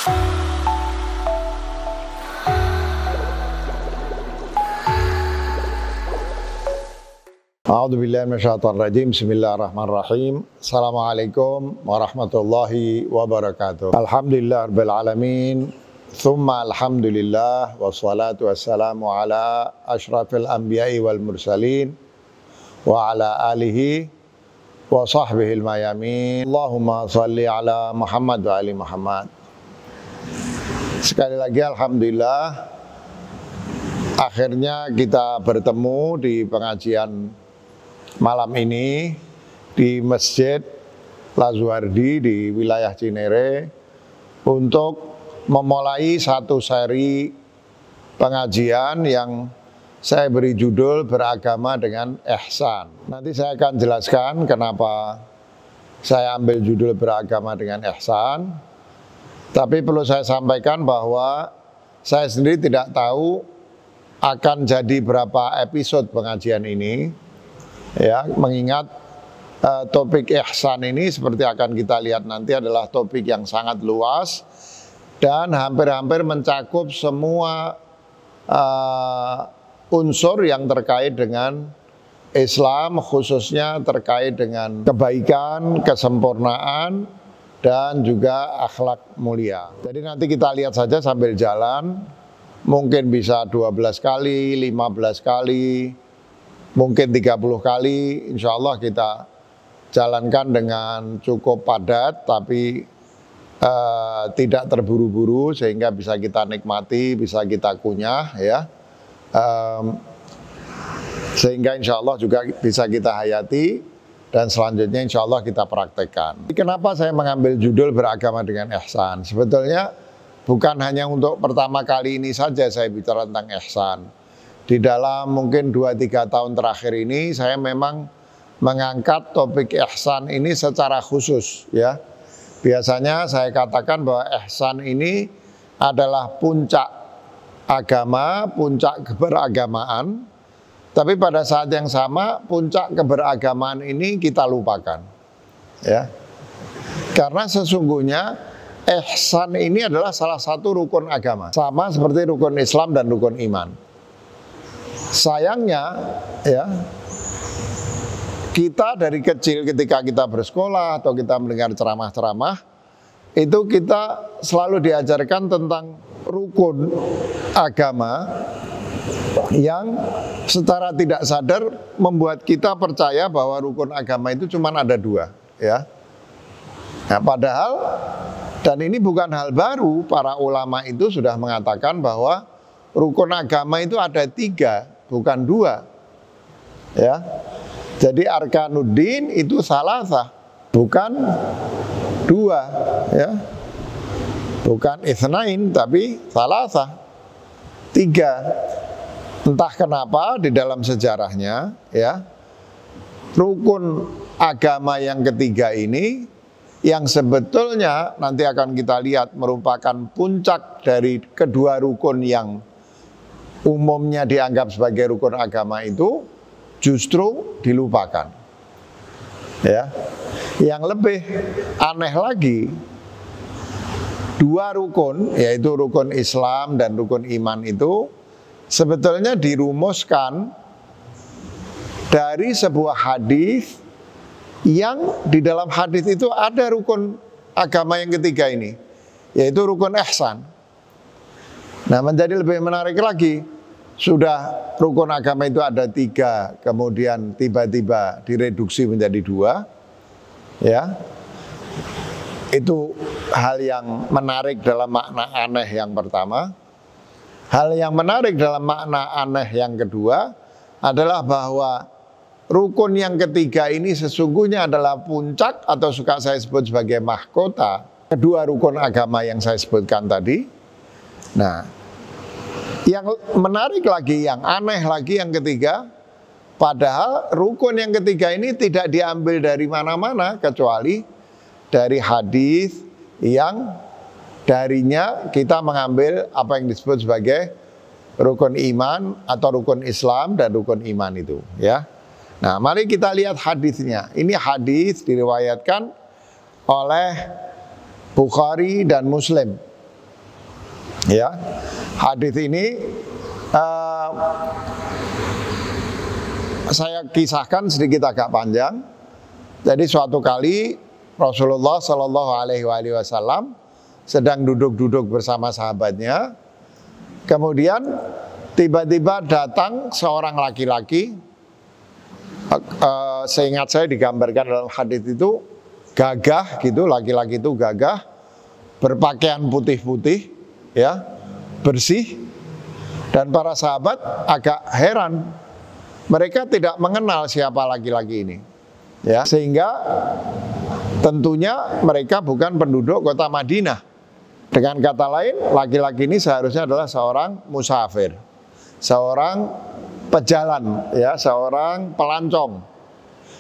A'udzubillahi minasyaitonirrajim. Bismillahirrahmanirrahim. Assalamualaikum warahmatullahi wabarakatuh. Alhamdulillahirabbil alamin. Tsumma alhamdulillah wassalatu wassalamu ala asyrafil anbiya'i wal mursalin wa ala alihi wa sahbihil mayamin. Allahumma shalli ala Muhammad wa ali Muhammad. Sekali lagi alhamdulillah akhirnya kita bertemu di pengajian malam ini di Masjid Lazuardi di wilayah Cinere untuk memulai satu seri pengajian yang saya beri judul Beragama dengan Ihsan. Nanti saya akan jelaskan kenapa saya ambil judul Beragama dengan Ihsan. Tapi perlu saya sampaikan bahwa saya sendiri tidak tahu akan jadi berapa episode pengajian ini. Ya, mengingat topik ihsan ini seperti akan kita lihat nanti adalah topik yang sangat luas dan hampir-hampir mencakup semua unsur yang terkait dengan Islam, khususnya terkait dengan kebaikan, kesempurnaan, dan juga akhlak mulia. Jadi nanti kita lihat saja sambil jalan, mungkin bisa 12 kali, 15 kali, mungkin 30 kali, insya Allah kita jalankan dengan cukup padat, tapi tidak terburu-buru sehingga bisa kita nikmati, bisa kita kunyah, ya, sehingga insya Allah juga bisa kita hayati dan selanjutnya insya Allah kita praktekkan. Kenapa saya mengambil judul Beragama dengan Ihsan? Sebetulnya bukan hanya untuk pertama kali ini saja saya bicara tentang ihsan. Di dalam mungkin 2-3 tahun terakhir ini saya memang mengangkat topik ihsan ini secara khusus, ya. Biasanya saya katakan bahwa ihsan ini adalah puncak agama, puncak keberagamaan. Tapi pada saat yang sama puncak keberagamaan ini kita lupakan, ya. Karena sesungguhnya ihsan ini adalah salah satu rukun agama, sama seperti rukun Islam dan rukun iman. Sayangnya, ya, kita dari kecil ketika kita bersekolah atau kita mendengar ceramah-ceramah, itu kita selalu diajarkan tentang rukun agama yang secara tidak sadar membuat kita percaya bahwa rukun agama itu cuma ada 2, ya. Nah, padahal, dan ini bukan hal baru, para ulama itu sudah mengatakan bahwa rukun agama itu ada 3, bukan 2, ya. Jadi arkanuddin itu salasah, bukan 2, ya. Bukan itsnain, tapi salasah, 3. Entah kenapa di dalam sejarahnya, ya, rukun agama yang ketiga ini yang sebetulnya nanti akan kita lihat merupakan puncak dari kedua rukun yang umumnya dianggap sebagai rukun agama itu justru dilupakan, ya. Yang lebih aneh lagi, 2 rukun, yaitu rukun Islam dan rukun iman itu sebetulnya dirumuskan dari sebuah hadis yang di dalam hadis itu ada rukun agama yang ketiga ini, yaitu rukun ihsan. Nah, menjadi lebih menarik lagi, sudah rukun agama itu ada 3, kemudian tiba-tiba direduksi menjadi 2, ya. Itu hal yang menarik dalam makna aneh yang pertama. Hal yang menarik dalam makna aneh yang kedua adalah bahwa rukun yang ketiga ini sesungguhnya adalah puncak atau suka saya sebut sebagai mahkota kedua rukun agama yang saya sebutkan tadi. Nah, yang menarik lagi, yang aneh lagi yang ketiga, padahal rukun yang ketiga ini tidak diambil dari mana-mana kecuali dari hadis yang darinya kita mengambil apa yang disebut sebagai rukun iman atau rukun Islam dan rukun iman itu, ya. Nah, mari kita lihat hadisnya. Ini hadis diriwayatkan oleh Bukhari dan Muslim. Ya, hadis ini saya kisahkan sedikit agak panjang. Jadi suatu kali Rasulullah Shallallahu Alaihi Wasallam sedang duduk-duduk bersama sahabatnya. Kemudian tiba-tiba datang seorang laki-laki. Seingat saya digambarkan dalam hadis itu gagah gitu, laki-laki itu gagah, berpakaian putih-putih, ya, bersih. Dan para sahabat agak heran, mereka tidak mengenal siapa laki-laki ini, ya, sehingga tentunya mereka bukan penduduk kota Madinah. Dengan kata lain, laki-laki ini seharusnya adalah seorang musafir, seorang pejalan, ya, seorang pelancong.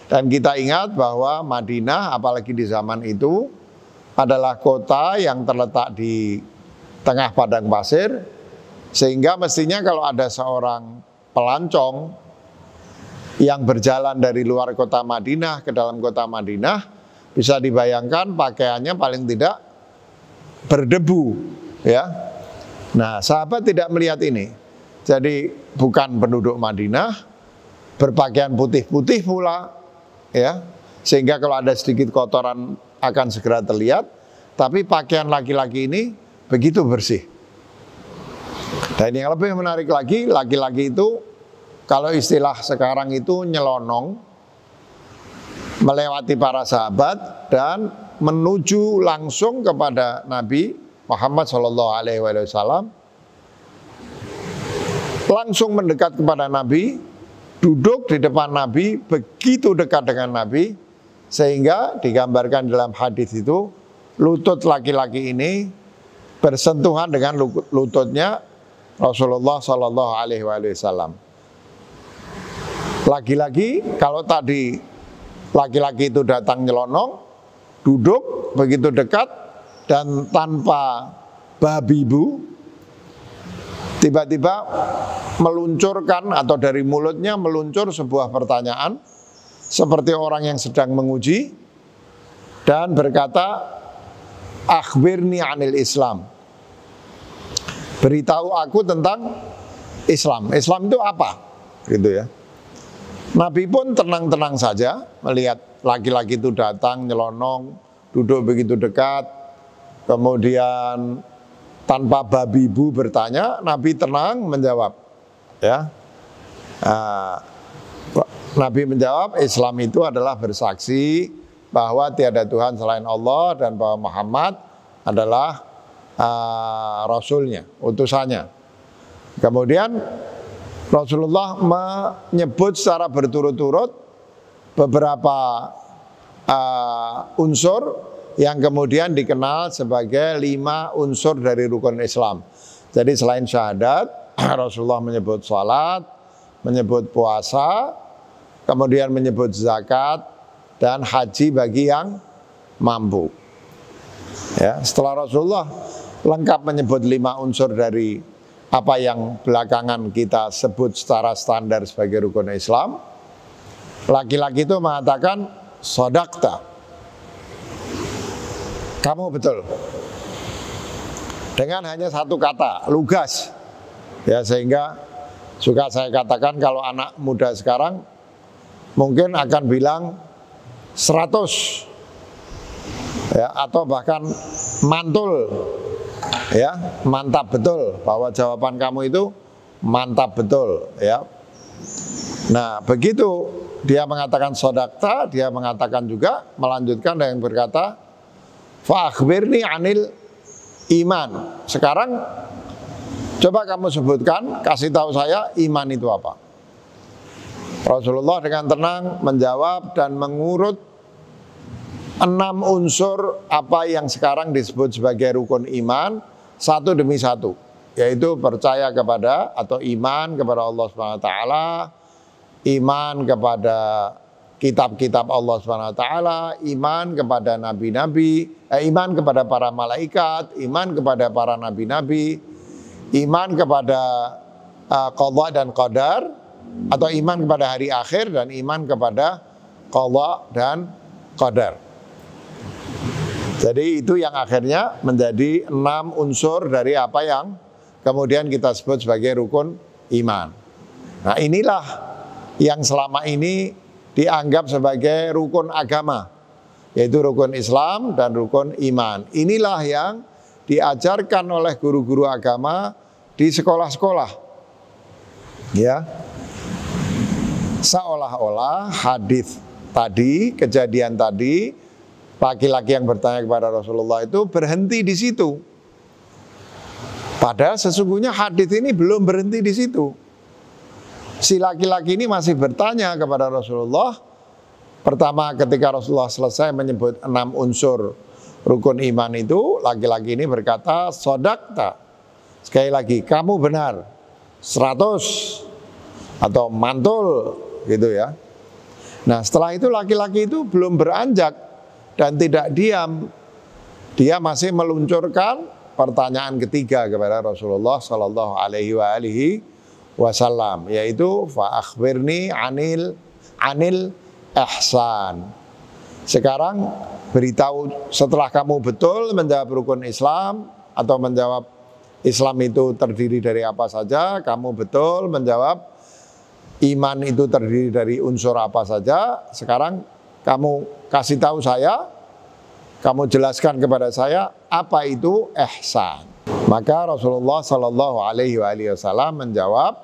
Dan kita ingat bahwa Madinah, apalagi di zaman itu, adalah kota yang terletak di tengah padang pasir, sehingga mestinya kalau ada seorang pelancong yang berjalan dari luar kota Madinah ke dalam kota Madinah, bisa dibayangkan pakaiannya paling tidak berdebu, ya. Nah, sahabat tidak melihat ini. Jadi bukan penduduk Madinah, berpakaian putih-putih pula, ya, sehingga kalau ada sedikit kotoran akan segera terlihat. Tapi pakaian laki-laki ini begitu bersih. Dan yang lebih menarik lagi, laki-laki itu kalau istilah sekarang itu nyelonong, melewati para sahabat dan menuju langsung kepada Nabi Muhammad SAW, langsung mendekat kepada Nabi, duduk di depan Nabi, begitu dekat dengan Nabi, sehingga digambarkan dalam hadis itu, lutut laki-laki ini bersentuhan dengan lututnya Rasulullah SAW. Lagi-lagi, kalau tadi laki-laki itu datang nyelonong, duduk begitu dekat dan tanpa babi bu, tiba-tiba meluncurkan atau dari mulutnya meluncur sebuah pertanyaan seperti orang yang sedang menguji dan berkata, akhbirni anil Islam, beritahu aku tentang Islam. Islam itu apa? Gitu ya. Nabi pun tenang-tenang saja melihat laki-laki itu datang nyelonong, duduk begitu dekat, kemudian tanpa babi bu bertanya, Nabi tenang menjawab, ya. Nabi menjawab, Islam itu adalah bersaksi bahwa tiada Tuhan selain Allah dan bahwa Muhammad adalah Rasulnya, utusannya. Kemudian Rasulullah menyebut secara berturut-turut beberapa unsur yang kemudian dikenal sebagai 5 unsur dari rukun Islam. Jadi selain syahadat, Rasulullah menyebut salat, menyebut puasa, kemudian menyebut zakat dan haji bagi yang mampu. Ya, setelah Rasulullah lengkap menyebut 5 unsur dari apa yang belakangan kita sebut secara standar sebagai rukun Islam, laki-laki itu mengatakan, sodakta, kamu betul. Dengan hanya satu kata, lugas. Ya, sehingga suka saya katakan kalau anak muda sekarang mungkin akan bilang 100, ya, atau bahkan mantul, ya, mantap betul, bahwa jawaban kamu itu mantap betul, ya. Nah, begitu dia mengatakan sodakta, dia mengatakan juga, melanjutkan dengan berkata, fa akhbirni anil iman. Sekarang coba kamu sebutkan, kasih tahu saya iman itu apa. Rasulullah dengan tenang menjawab dan mengurut 6 unsur apa yang sekarang disebut sebagai rukun iman, satu demi satu, yaitu percaya kepada atau iman kepada Allah SWT, iman kepada kitab-kitab Allah SWT, iman kepada nabi-nabi, iman kepada para malaikat, iman kepada para nabi-nabi, iman kepada qadha dan qadar, atau iman kepada hari akhir, dan iman kepada qadha dan qadar. Jadi itu yang akhirnya menjadi 6 unsur dari apa yang kemudian kita sebut sebagai rukun iman. Nah inilah yang selama ini dianggap sebagai rukun agama, yaitu rukun Islam dan rukun iman. Inilah yang diajarkan oleh guru-guru agama di sekolah-sekolah. Ya. Seolah-olah hadis tadi, kejadian tadi, laki-laki yang bertanya kepada Rasulullah itu berhenti di situ. Padahal sesungguhnya hadis ini belum berhenti di situ. Si laki-laki ini masih bertanya kepada Rasulullah. Pertama ketika Rasulullah selesai menyebut 6 unsur rukun iman itu, laki-laki ini berkata, sodakta. Sekali lagi, kamu benar. 100 atau mantul gitu ya. Nah setelah itu laki-laki itu belum beranjak dan tidak diam. Dia masih meluncurkan pertanyaan ketiga kepada Rasulullah Sallallahu Alaihi Wasallam, yaitu fa akhbirni anil ihsan. Sekarang beritahu, setelah kamu betul menjawab rukun Islam atau menjawab Islam itu terdiri dari apa saja, kamu betul menjawab iman itu terdiri dari unsur apa saja. Sekarang kamu kasih tahu saya, kamu jelaskan kepada saya apa itu ihsan. Maka Rasulullah Shallallahu Alaihi Wasallam menjawab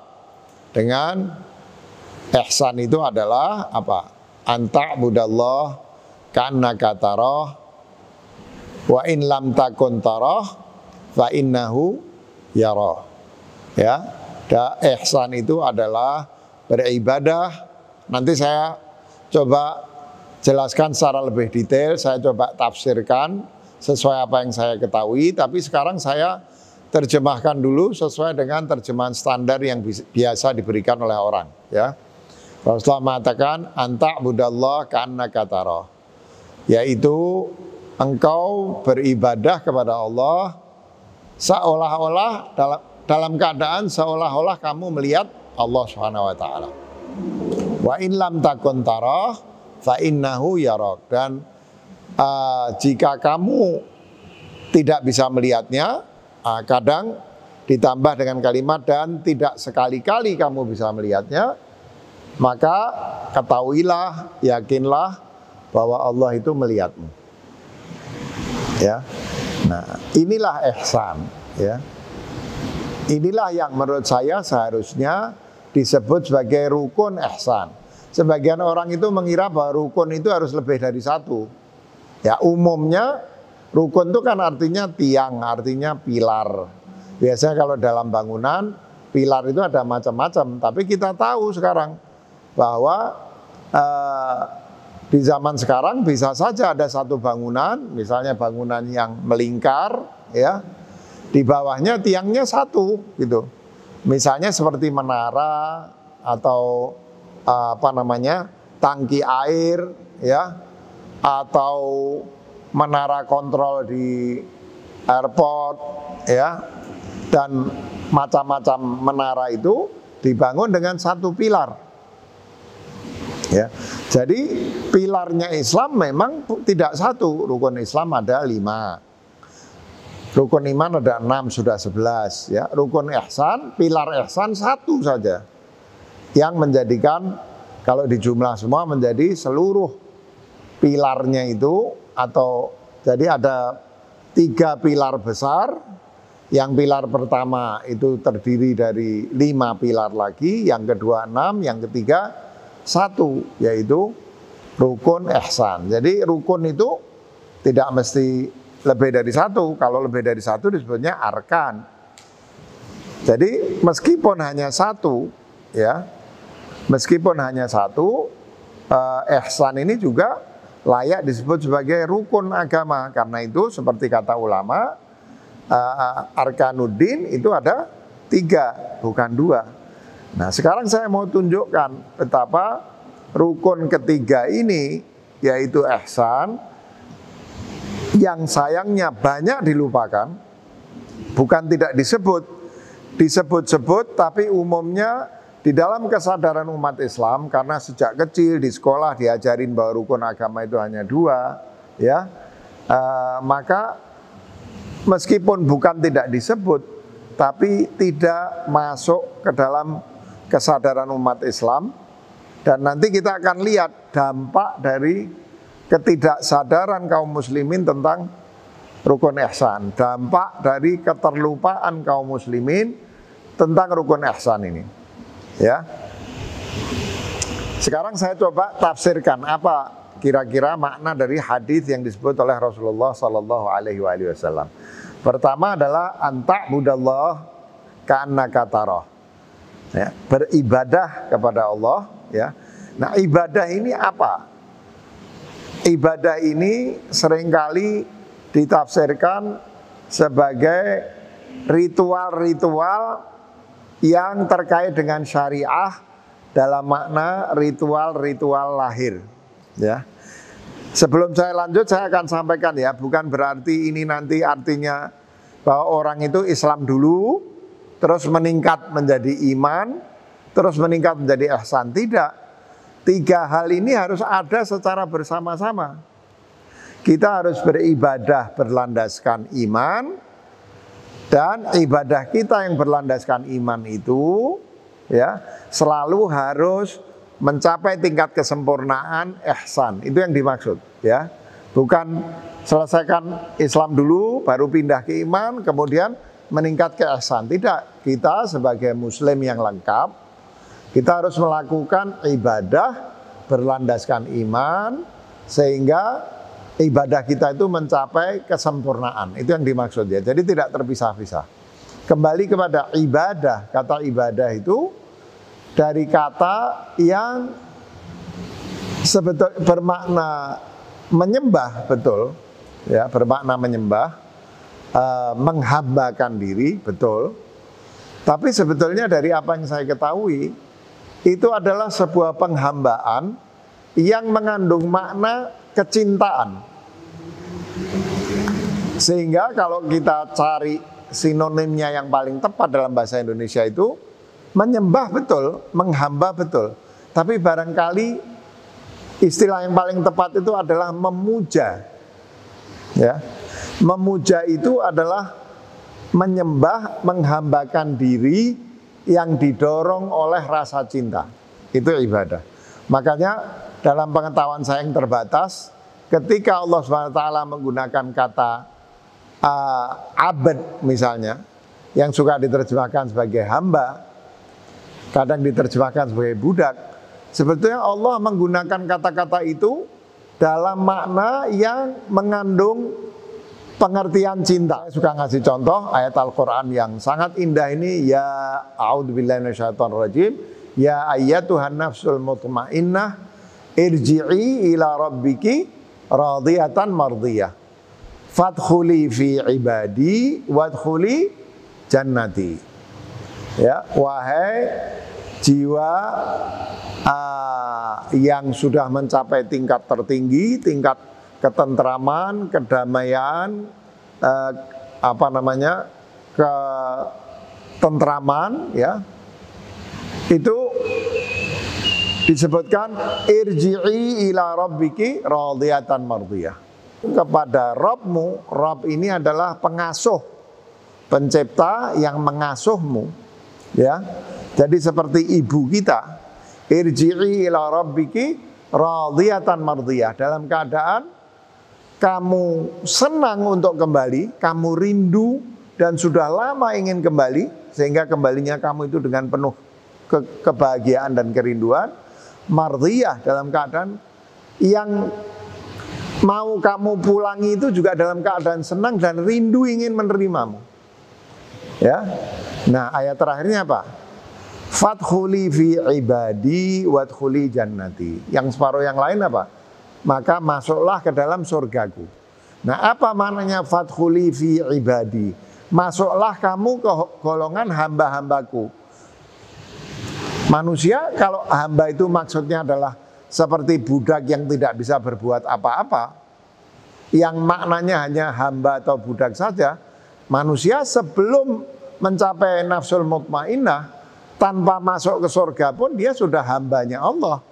dengan ihsan itu adalah apa? Anta budallah ka'annaka tarah wa in lam takun tarah fa innahu yarah. Ya, ihsan itu adalah beribadah. Nanti saya coba jelaskan secara lebih detail, saya coba tafsirkan sesuai apa yang saya ketahui, tapi sekarang saya terjemahkan dulu sesuai dengan terjemahan standar yang biasa diberikan oleh orang, ya. Rasulullah mengatakan anta budallah ka'annaka tarah, yaitu engkau beribadah kepada Allah seolah-olah dalam keadaan seolah-olah kamu melihat Allah Subhanahu wa taala. Wa in lam takun tarah fa innahu yarak. Dan jika kamu tidak bisa melihatnya, kadang ditambah dengan kalimat dan tidak sekali-kali kamu bisa melihatnya, maka ketahuilah, yakinlah bahwa Allah itu melihatmu. Ya. Nah, inilah ihsan, ya. Inilah yang menurut saya seharusnya disebut sebagai rukun ihsan. Sebagian orang itu mengira bahwa rukun itu harus lebih dari satu. Ya, umumnya rukun itu kan artinya tiang, artinya pilar. Biasanya kalau dalam bangunan, pilar itu ada macam-macam. Tapi kita tahu sekarang bahwa di zaman sekarang bisa saja ada satu bangunan, misalnya bangunan yang melingkar, ya, di bawahnya tiangnya satu, gitu. Misalnya seperti menara atau tangki air, ya, atau menara kontrol di airport, ya, dan macam-macam menara itu dibangun dengan satu pilar. Ya, jadi pilarnya Islam memang tidak satu. Rukun Islam ada 5, rukun iman ada 6, sudah 11. Ya, rukun ihsan, pilar ihsan satu saja, yang menjadikan kalau dijumlah semua menjadi seluruh pilarnya itu, atau jadi ada 3 pilar besar. Yang pilar pertama itu terdiri dari 5 pilar lagi, yang kedua 6, yang ketiga 1, yaitu rukun ihsan. Jadi rukun itu tidak mesti lebih dari 1. Kalau lebih dari 1 disebutnya arkan. Jadi meskipun hanya 1, ya, meskipun hanya 1, ihsan ini juga layak disebut sebagai rukun agama. Karena itu seperti kata ulama, arkanuddin itu ada 3, bukan 2. Nah, sekarang saya mau tunjukkan betapa rukun ketiga ini, yaitu ihsan, yang sayangnya banyak dilupakan, bukan tidak disebut-sebut, tapi umumnya di dalam kesadaran umat Islam, karena sejak kecil di sekolah diajarin bahwa rukun agama itu hanya 2, ya, maka meskipun bukan tidak disebut, tapi tidak masuk ke dalam kesadaran umat Islam. Dan nanti kita akan lihat dampak dari ketidaksadaran kaum muslimin tentang rukun ihsan, dampak dari keterlupaan kaum muslimin tentang rukun ihsan ini. Ya. Sekarang saya coba tafsirkan apa kira-kira makna dari hadis yang disebut oleh Rasulullah Sallallahu Alaihi Wasallam. Pertama adalah anta'budallah ka'annaka tarah. Ya, beribadah kepada Allah. Ya. Nah, ibadah ini apa? Ibadah ini seringkali ditafsirkan sebagai ritual-ritual yang terkait dengan syariah dalam makna ritual-ritual lahir. Ya. Sebelum saya lanjut, saya akan sampaikan ya, bukan berarti ini nanti artinya bahwa orang itu Islam dulu, terus meningkat menjadi iman, terus meningkat menjadi ihsan. Tidak. Tiga hal ini harus ada secara bersama-sama. Kita harus beribadah berlandaskan iman, dan ibadah kita yang berlandaskan iman itu ya selalu harus mencapai tingkat kesempurnaan ihsan. Itu yang dimaksud ya. Bukan selesaikan Islam dulu baru pindah ke iman kemudian meningkat ke ihsan. Tidak, kita sebagai muslim yang lengkap kita harus melakukan ibadah berlandaskan iman sehingga ibadah kita itu mencapai kesempurnaan. Itu yang dimaksud ya. Jadi tidak terpisah-pisah. Kembali kepada ibadah. Kata ibadah itu dari kata yang sebetulnya bermakna menyembah, betul ya, bermakna menyembah, menghambakan diri, betul. Tapi sebetulnya dari apa yang saya ketahui itu adalah sebuah penghambaan yang mengandung makna kecintaan. Sehingga kalau kita cari sinonimnya yang paling tepat dalam bahasa Indonesia itu menyembah betul, menghamba betul. Tapi barangkali istilah yang paling tepat itu adalah memuja. Ya. Memuja itu adalah menyembah, menghambakan diri yang didorong oleh rasa cinta. Itu ibadah. Makanya dalam pengetahuan saya yang terbatas, ketika Allah SWT menggunakan kata abad misalnya, yang suka diterjemahkan sebagai hamba, kadang diterjemahkan sebagai budak, sebetulnya Allah menggunakan kata-kata itu dalam makna yang mengandung pengertian cinta. Saya suka ngasih contoh ayat Al-Quran yang sangat indah ini, ya a'udzubillahi minasyaitonirrajim, ya ayyatuhan nafsul mutmainnah irji'i ila rabbiki radiyatan mardiyah fadkhuli fi ibadi wadkhuli jannati. Ya, wahai jiwa yang sudah mencapai tingkat tertinggi, tingkat ketentraman, kedamaian, ketentraman, ya, itu disebutkan irji'i ila rabbiki radiyatan mardiyah. Kepada Rabbmu, Rabb ini adalah pengasuh, pencipta yang mengasuhmu. Ya, jadi seperti ibu kita, irji'i ila rabbiki radiyatan mardiyah, dalam keadaan kamu senang untuk kembali, kamu rindu dan sudah lama ingin kembali, sehingga kembalinya kamu itu dengan penuh kebahagiaan dan kerinduan. Mardiyah, dalam keadaan yang mau kamu pulangi itu juga dalam keadaan senang dan rindu ingin menerimamu. Ya. Nah, ayat terakhirnya apa? Fadkhuli fi ibadi wadkhuli jannati. Yang separuh yang lain apa? Maka masuklah ke dalam surgaku. Nah, apa maknanya fadkhuli fi ibadi? Masuklah kamu ke golongan hamba-hambaku. Manusia kalau hamba itu maksudnya adalah seperti budak yang tidak bisa berbuat apa-apa, yang maknanya hanya hamba atau budak saja. Manusia sebelum mencapai nafsul mutmainnah, tanpa masuk ke surga pun dia sudah hambanya Allah.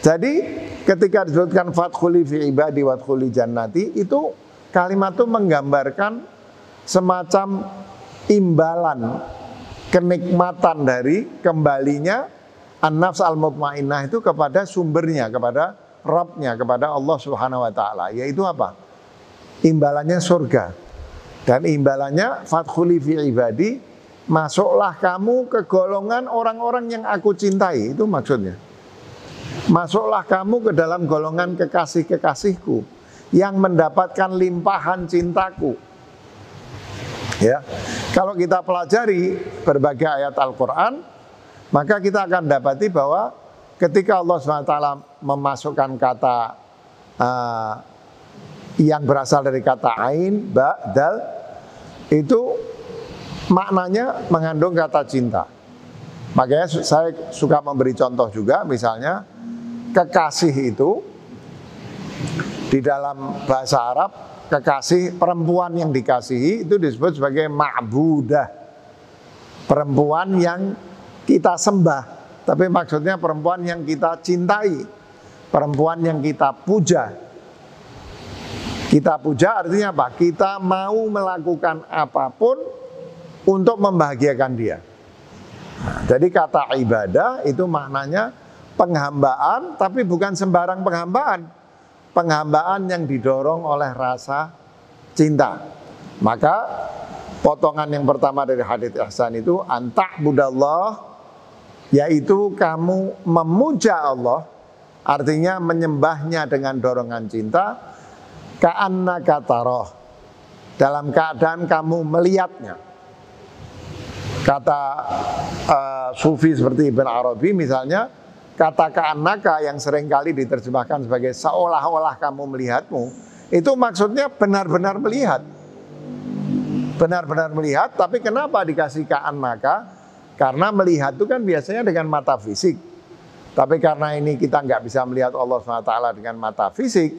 Jadi ketika disebutkan fadkhuli fi ibadi wadkhuli jannati, itu kalimat itu menggambarkan semacam imbalan kenikmatan dari kembalinya an-nafs al-mutmainnah itu kepada sumbernya, kepada Rabbnya, kepada Allah Subhanahu wa taala, yaitu apa? Imbalannya surga. Dan imbalannya fadkhuli fi ibadi, masuklah kamu ke golongan orang-orang yang aku cintai, itu maksudnya. Masuklah kamu ke dalam golongan kekasih-kekasihku yang mendapatkan limpahan cintaku. Ya. Kalau kita pelajari berbagai ayat Al-Qur'an, maka kita akan dapati bahwa ketika Allah SWT memasukkan kata yang berasal dari kata ain, ba, dal, itu maknanya mengandung kata cinta. Makanya saya suka memberi contoh juga, misalnya kekasih itu di dalam bahasa Arab, kekasih, perempuan yang dikasihi itu disebut sebagai ma'budah, perempuan yang kita sembah, tapi maksudnya perempuan yang kita cintai, perempuan yang kita puja. Kita puja artinya apa? Kita mau melakukan apapun untuk membahagiakan dia. Nah, jadi kata ibadah itu maknanya penghambaan, tapi bukan sembarang penghambaan. Penghambaan yang didorong oleh rasa cinta. Maka potongan yang pertama dari hadits ihsan itu anta'budallah, yaitu kamu memuja Allah, artinya menyembahnya dengan dorongan cinta, ka'annaka tarah, dalam keadaan kamu melihatnya. Kata sufi seperti Ibn Arabi misalnya, kata ka'annaka yang seringkali diterjemahkan sebagai seolah-olah kamu melihatmu, itu maksudnya benar-benar melihat. Benar-benar melihat, tapi kenapa dikasih ka'annaka? Karena melihat itu kan biasanya dengan mata fisik. Tapi karena ini kita nggak bisa melihat Allah SWT dengan mata fisik,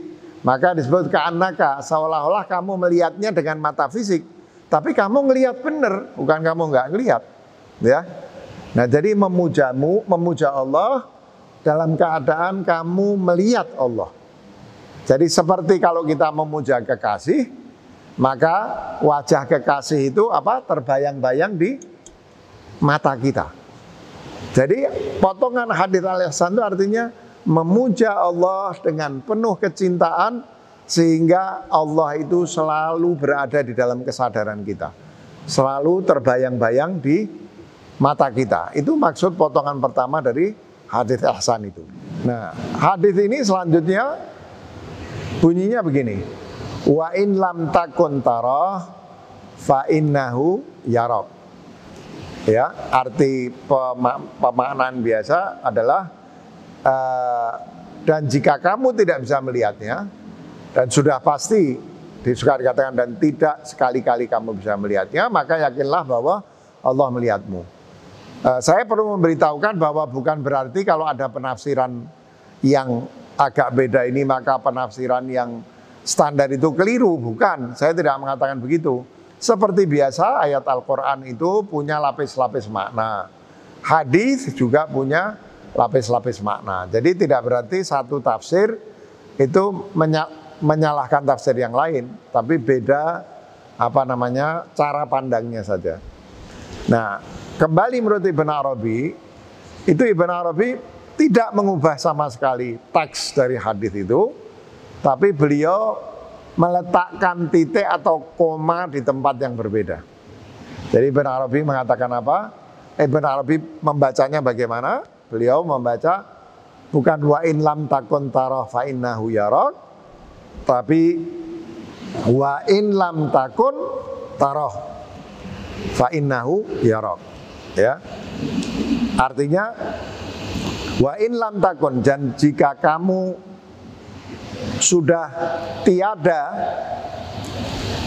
maka disebut ka'annaka, seolah-olah kamu melihatnya dengan mata fisik, tapi kamu ngelihat benar, bukan kamu nggak ngelihat, ya. Nah, jadi memuja Allah dalam keadaan kamu melihat Allah. Jadi seperti kalau kita memuja kekasih, maka wajah kekasih itu apa? Terbayang-bayang di mata kita. Jadi potongan hadits al-ihsan itu artinya memuja Allah dengan penuh kecintaan, sehingga Allah itu selalu berada di dalam kesadaran kita, selalu terbayang-bayang di mata kita. Itu maksud potongan pertama dari hadits ihsan itu. Nah, hadits ini selanjutnya bunyinya begini: wa in lam takun tarah fa innahu yarak. Ya, arti pemaknaan biasa adalah dan jika kamu tidak bisa melihatnya, dan sudah pasti suka dikatakan dan tidak sekali-kali kamu bisa melihatnya, maka yakinlah bahwa Allah melihatmu. Saya perlu memberitahukan bahwa bukan berarti kalau ada penafsiran yang agak beda ini maka penafsiran yang standar itu keliru, bukan. Saya tidak mengatakan begitu. Seperti biasa ayat Al-Quran itu punya lapis-lapis makna, hadis juga punya lapis-lapis makna. Jadi tidak berarti satu tafsir itu menyalahkan tafsir yang lain, tapi beda cara pandangnya saja. Nah, kembali menurut Ibn Arabi, itu Ibn Arabi tidak mengubah sama sekali teks dari hadis itu, tapi beliau meletakkan titik atau koma di tempat yang berbeda. Jadi Ibn Arabi mengatakan apa? Ibn Arabi membacanya bagaimana? Beliau membaca bukan wa in lam takun tarah fa innahu yarak, tapi wa in lam takun tarah fa innahu yarak. Ya. Artinya wa in lam takun, dan jika kamu sudah tiada,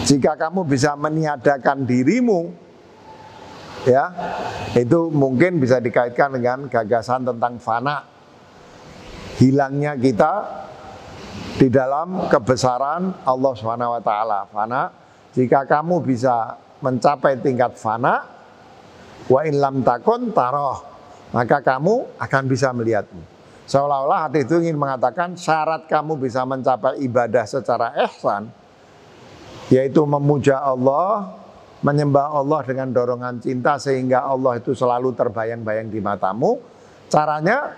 jika kamu bisa meniadakan dirimu, ya, itu mungkin bisa dikaitkan dengan gagasan tentang fana, hilangnya kita di dalam kebesaran Allah Subhanahu wa taala. Fana, jika kamu bisa mencapai tingkat fana, wa in lam takun tarah, maka kamu akan bisa melihatmu. Seolah-olah hadis itu ingin mengatakan syarat kamu bisa mencapai ibadah secara ihsan, yaitu memuja Allah, menyembah Allah dengan dorongan cinta sehingga Allah itu selalu terbayang-bayang di matamu. Caranya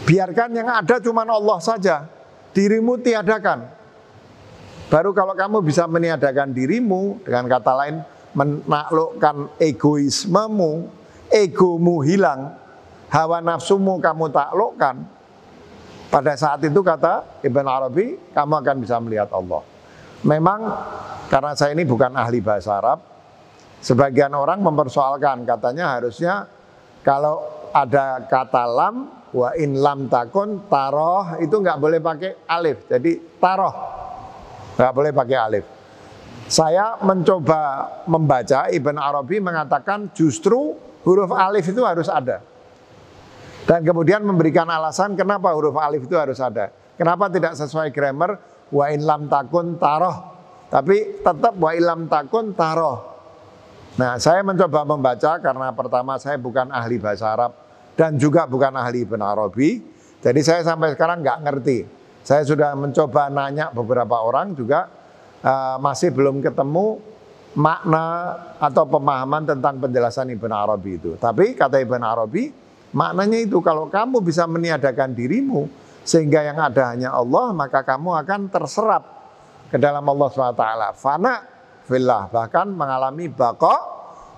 biarkan yang ada cuma Allah saja, dirimu tiadakan. Baru kalau kamu bisa meniadakan dirimu, dengan kata lain menaklukkan egoismemu, egomu hilang, hawa nafsumu kamu taklukkan. Pada saat itu kata Ibn Arabi, kamu akan bisa melihat Allah. Memang karena saya ini bukan ahli bahasa Arab, sebagian orang mempersoalkan, katanya harusnya kalau ada kata lam, wa in lam takun taroh, itu nggak boleh pakai alif, jadi taroh, nggak boleh pakai alif. Saya mencoba membaca, Ibn Arabi mengatakan justru huruf alif itu harus ada. Dan kemudian memberikan alasan kenapa huruf alif itu harus ada. Kenapa tidak sesuai grammar wa in lam takun taroh, tapi tetap wa in lam takun taroh. Nah, saya mencoba membaca karena pertama saya bukan ahli bahasa Arab dan juga bukan ahli Ibn Arabi. Jadi saya sampai sekarang nggak ngerti. Saya sudah mencoba nanya beberapa orang juga masih belum ketemu makna atau pemahaman tentang penjelasan Ibn Arabi itu. Tapi kata Ibn Arabi, maknanya itu kalau kamu bisa meniadakan dirimu sehingga yang ada hanya Allah, maka kamu akan terserap ke dalam Allah SWT. Fana fillah, bahkan mengalami baqa,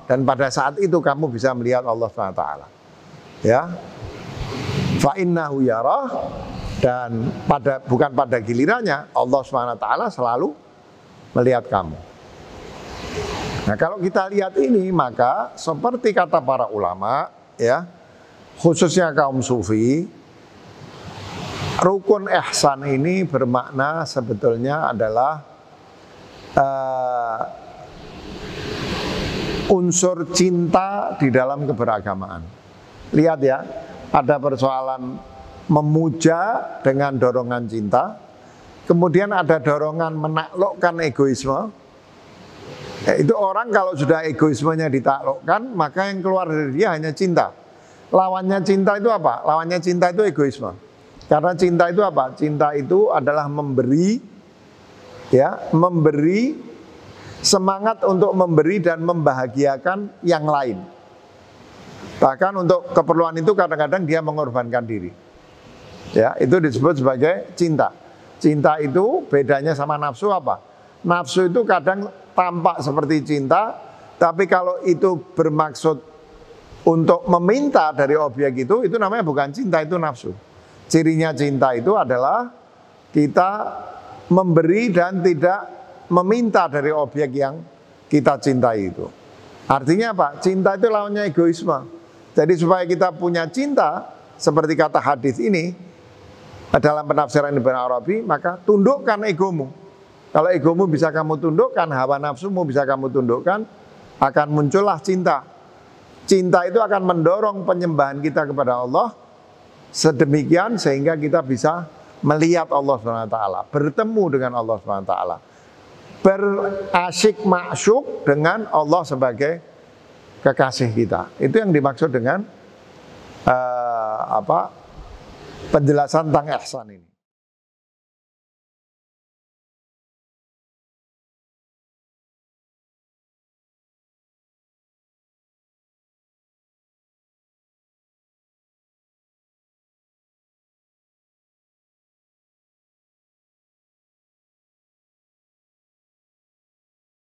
dan pada saat itu kamu bisa melihat Allah SWT. Ya, fa innahu yarah, dan bukan pada gilirannya Allah SWT selalu melihat kamu. Nah, kalau kita lihat ini, maka seperti kata para ulama, ya, khususnya kaum sufi, rukun ihsan ini bermakna sebetulnya adalah unsur cinta di dalam keberagamaan. Lihat ya, ada persoalan memuja dengan dorongan cinta, kemudian ada dorongan menaklukkan egoisme. Itu orang kalau sudah egoismenya ditaklukkan, maka yang keluar dari dia hanya cinta. Lawannya cinta itu apa? Lawannya cinta itu egoisme. Karena cinta itu apa? Cinta itu adalah memberi, ya, memberi, semangat untuk memberi dan membahagiakan yang lain. Bahkan untuk keperluan itu kadang-kadang dia mengorbankan diri. Ya, itu disebut sebagai cinta. Cinta itu bedanya sama nafsu apa? Nafsu itu kadang tampak seperti cinta, tapi kalau itu bermaksud untuk meminta dari objek itu namanya bukan cinta, itu nafsu. Cirinya cinta itu adalah kita memberi dan tidak meminta dari objek yang kita cintai itu. Artinya apa? Cinta itu lawannya egoisme. Jadi supaya kita punya cinta, seperti kata hadis ini, dalam penafsiran Ibn Arabi, maka tundukkan egomu. Kalau egomu bisa kamu tundukkan, hawa nafsumu bisa kamu tundukkan, akan muncullah cinta. Cinta itu akan mendorong penyembahan kita kepada Allah, sedemikian sehingga kita bisa melihat Allah SWT, bertemu dengan Allah SWT, berasyik masyuk dengan Allah sebagai kekasih kita. Itu yang dimaksud dengan penjelasan tentang ihsan ini.